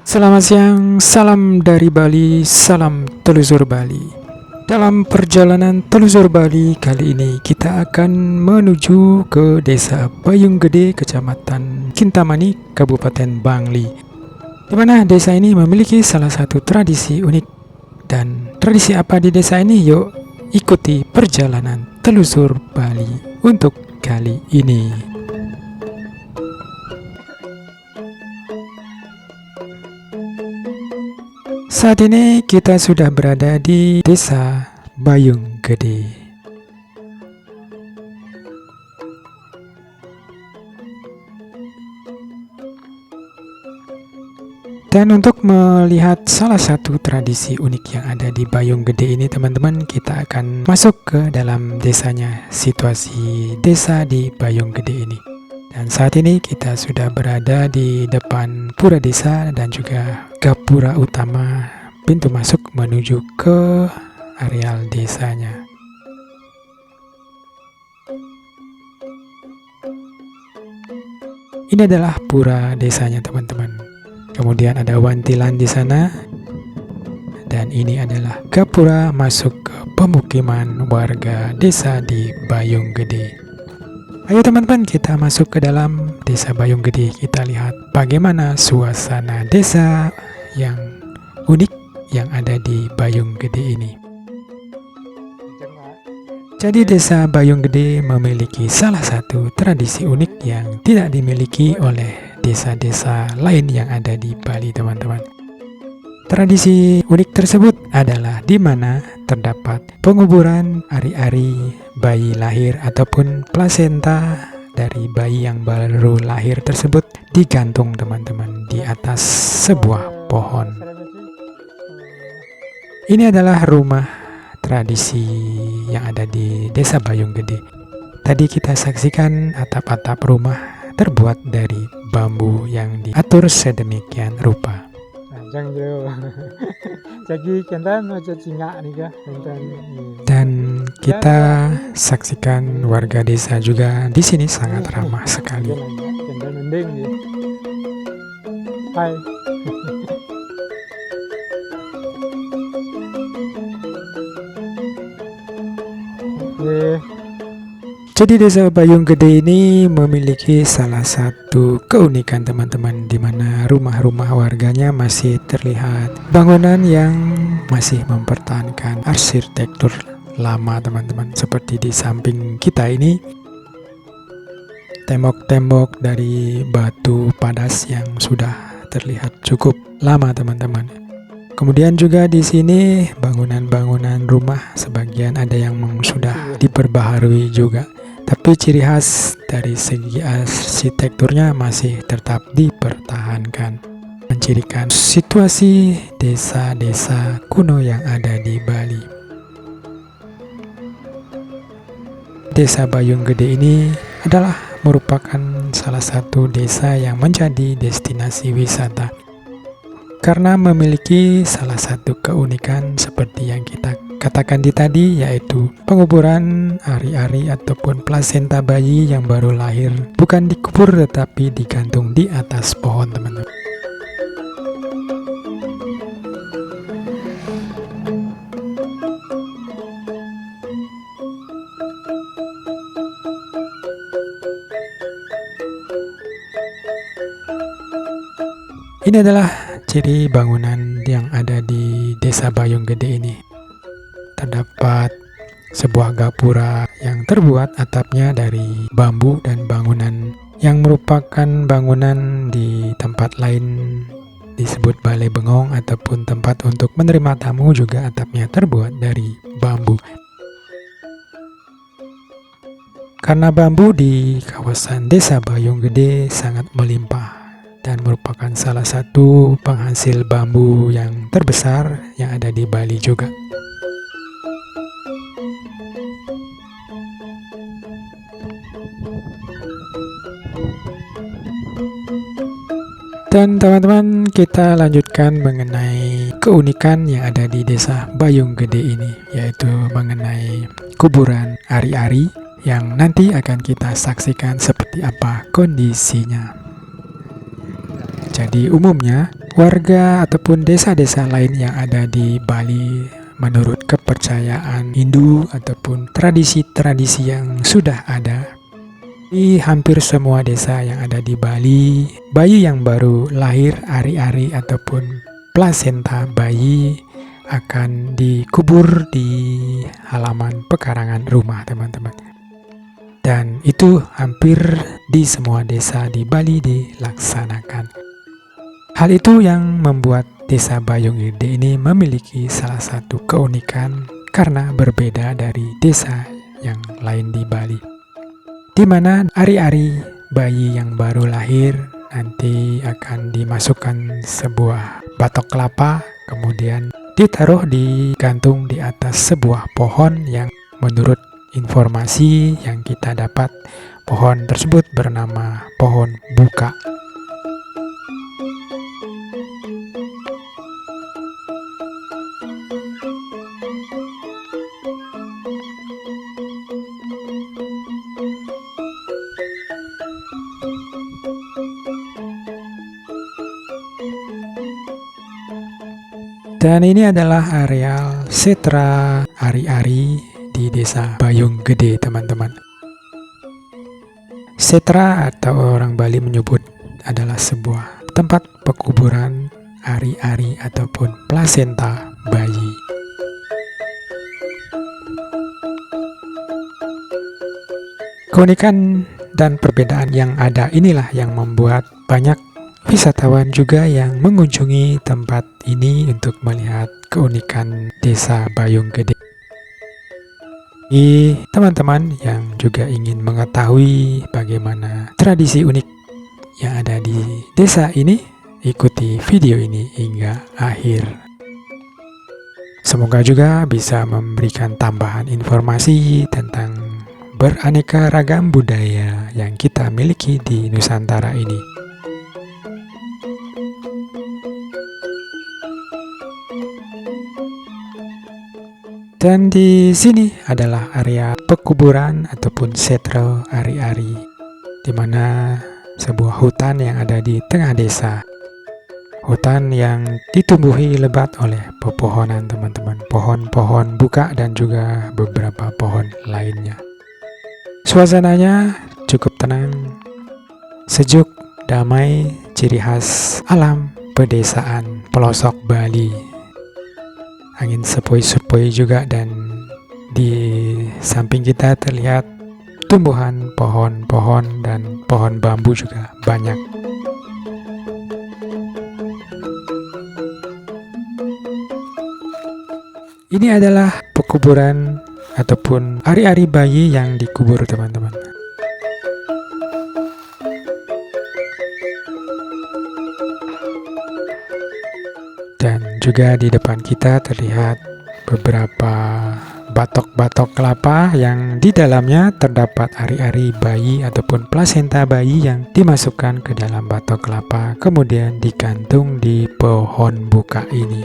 Selamat siang, salam dari Bali, salam telusur Bali. Dalam perjalanan telusur Bali kali ini kita akan menuju ke Desa Bayung Gede, Kecamatan Kintamani, Kabupaten Bangli. Di mana desa ini memiliki salah satu tradisi unik. Dan tradisi apa di desa ini? Yuk ikuti perjalanan telusur Bali untuk kali ini. Saat ini kita sudah berada di Desa Bayung Gede. Dan untuk melihat salah satu tradisi unik yang ada di Bayung Gede ini, teman-teman, kita akan masuk ke dalam desanya, situasi desa di Bayung Gede ini. Dan saat ini kita sudah berada di depan pura desa dan juga gapura utama, pintu masuk menuju ke areal desanya. Ini adalah pura desanya, teman-teman. Kemudian ada wantilan di sana. Dan ini adalah gapura masuk ke pemukiman warga desa di Bayung Gede. Ayo teman-teman, kita masuk ke dalam Desa Bayung Gede. Kita lihat bagaimana suasana desa yang unik yang ada di Bayung Gede ini. Jadi Desa Bayung Gede memiliki salah satu tradisi unik yang tidak dimiliki oleh desa-desa lain yang ada di Bali, teman-teman. Tradisi unik tersebut adalah di mana terdapat penguburan ari-ari bayi lahir ataupun plasenta dari bayi yang baru lahir tersebut digantung, teman-teman, di atas sebuah pohon. Ini adalah rumah tradisi yang ada di Desa Bayung Gede. Tadi kita saksikan atap-atap rumah terbuat dari bambu yang diatur sedemikian rupa. Dan kita saksikan warga desa juga di sini sangat ramah sekali. Jadi Desa Bayung Gede ini memiliki salah satu keunikan, teman-teman, di mana rumah-rumah warganya masih terlihat bangunan yang masih mempertahankan arsitektur lama, teman-teman. Seperti di samping kita ini, tembok-tembok dari batu padas yang sudah terlihat cukup lama, teman-teman. Kemudian juga di sini bangunan-bangunan rumah sebagian ada yang sudah diperbaharui juga. Tapi ciri khas dari segi arsitekturnya masih tetap dipertahankan, mencirikan situasi desa-desa kuno yang ada di Bali. Desa Bayung Gede ini adalah merupakan salah satu desa yang menjadi destinasi wisata karena memiliki salah satu keunikan seperti yang kita katakan tadi, yaitu penguburan ari-ari ataupun plasenta bayi yang baru lahir bukan dikubur tetapi digantung di atas pohon, teman-teman. Ini adalah ciri bangunan yang ada di Desa Bayung Gede ini. Terdapat sebuah gapura yang terbuat atapnya dari bambu dan bangunan yang merupakan bangunan di tempat lain disebut balai bengong ataupun tempat untuk menerima tamu juga atapnya terbuat dari bambu. Karena bambu di kawasan Desa Bayung Gede sangat melimpah dan merupakan salah satu penghasil bambu yang terbesar yang ada di Bali juga. Dan teman-teman, kita lanjutkan mengenai keunikan yang ada di Desa Bayung Gede ini, yaitu mengenai kuburan ari-ari yang nanti akan kita saksikan seperti apa kondisinya. Jadi umumnya warga ataupun desa-desa lain yang ada di Bali menurut kepercayaan Hindu ataupun tradisi-tradisi yang sudah ada. Di hampir semua desa yang ada di Bali, bayi yang baru lahir, ari-ari ataupun plasenta bayi akan dikubur di halaman pekarangan rumah, teman-teman. Dan itu hampir di semua desa di Bali dilaksanakan. Hal itu yang membuat desa Bayung Gede ini memiliki salah satu keunikan karena berbeda dari desa yang lain di Bali, di mana ari-ari bayi yang baru lahir nanti akan dimasukkan sebuah batok kelapa, kemudian ditaruh digantung di atas sebuah pohon yang menurut informasi yang kita dapat, pohon tersebut bernama pohon buka. Dan ini adalah areal setra ari-ari di desa Bayung Gede, teman-teman. Setra atau orang Bali menyebut adalah sebuah tempat pekuburan ari-ari ataupun plasenta bayi. Keunikan dan perbedaan yang ada inilah yang membuat banyak wisatawan juga yang mengunjungi tempat ini untuk melihat keunikan desa Bayung Gede. Teman-teman yang juga ingin mengetahui bagaimana tradisi unik yang ada di desa ini, ikuti video ini hingga akhir. Semoga juga bisa memberikan tambahan informasi tentang beraneka ragam budaya yang kita miliki di Nusantara ini. Dan di sini adalah area pekuburan ataupun setra ari-ari, di mana sebuah hutan yang ada di tengah desa. Hutan yang ditumbuhi lebat oleh pepohonan, teman-teman. Pohon-pohon buka dan juga beberapa pohon lainnya. Suasananya cukup tenang, sejuk, damai, ciri khas alam pedesaan pelosok Bali. Angin sepoi-sepoi juga, dan di samping kita terlihat tumbuhan pohon-pohon dan pohon bambu juga banyak. Ini adalah pekuburan ataupun ari-ari bayi yang dikubur, teman-teman. Dan juga di depan kita terlihat beberapa batok-batok kelapa yang di dalamnya terdapat ari-ari bayi ataupun plasenta bayi yang dimasukkan ke dalam batok kelapa, kemudian digantung di pohon buka ini.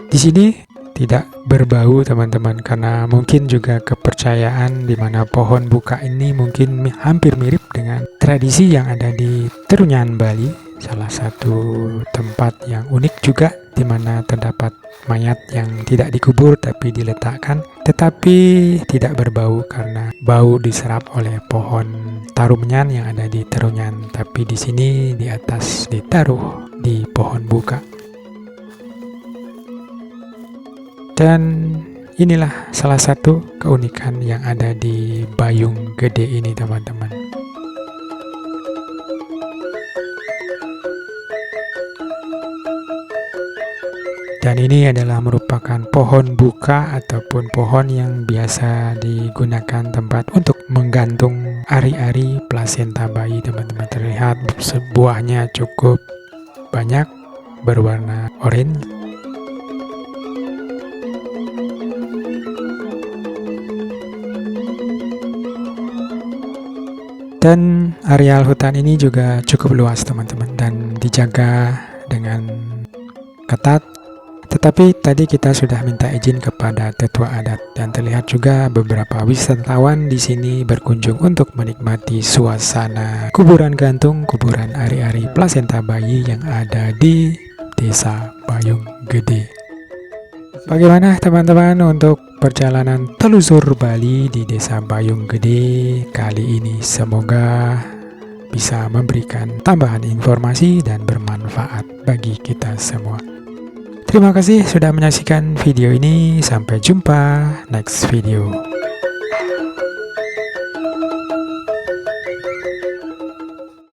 Di sini tidak berbau, teman-teman, karena mungkin juga kepercayaan di mana pohon buka ini mungkin hampir mirip dengan tradisi yang ada di Trunyan, Bali, salah satu tempat yang unik juga di mana terdapat mayat yang tidak dikubur tapi diletakkan, tetapi tidak berbau karena bau diserap oleh pohon tarumnyan yang ada di Trunyan, tapi di sini di atas ditaruh di pohon buka. Dan inilah salah satu keunikan yang ada di Bayung Gede ini, teman-teman. Dan ini adalah merupakan pohon buka ataupun pohon yang biasa digunakan tempat untuk menggantung ari-ari plasenta bayi, teman-teman. Terlihat sebuahnya cukup banyak, berwarna oranye. Dan areal hutan ini juga cukup luas, teman-teman, dan dijaga dengan ketat. Tapi tadi kita sudah minta izin kepada tetua adat dan terlihat juga beberapa wisatawan di sini berkunjung untuk menikmati suasana kuburan gantung, kuburan ari-ari plasenta bayi yang ada di Desa Bayung Gede. Bagaimana teman-teman untuk perjalanan telusur Bali di Desa Bayung Gede kali ini? Semoga bisa memberikan tambahan informasi dan bermanfaat bagi kita semua. Terima kasih sudah menyaksikan video ini. Sampai jumpa next video.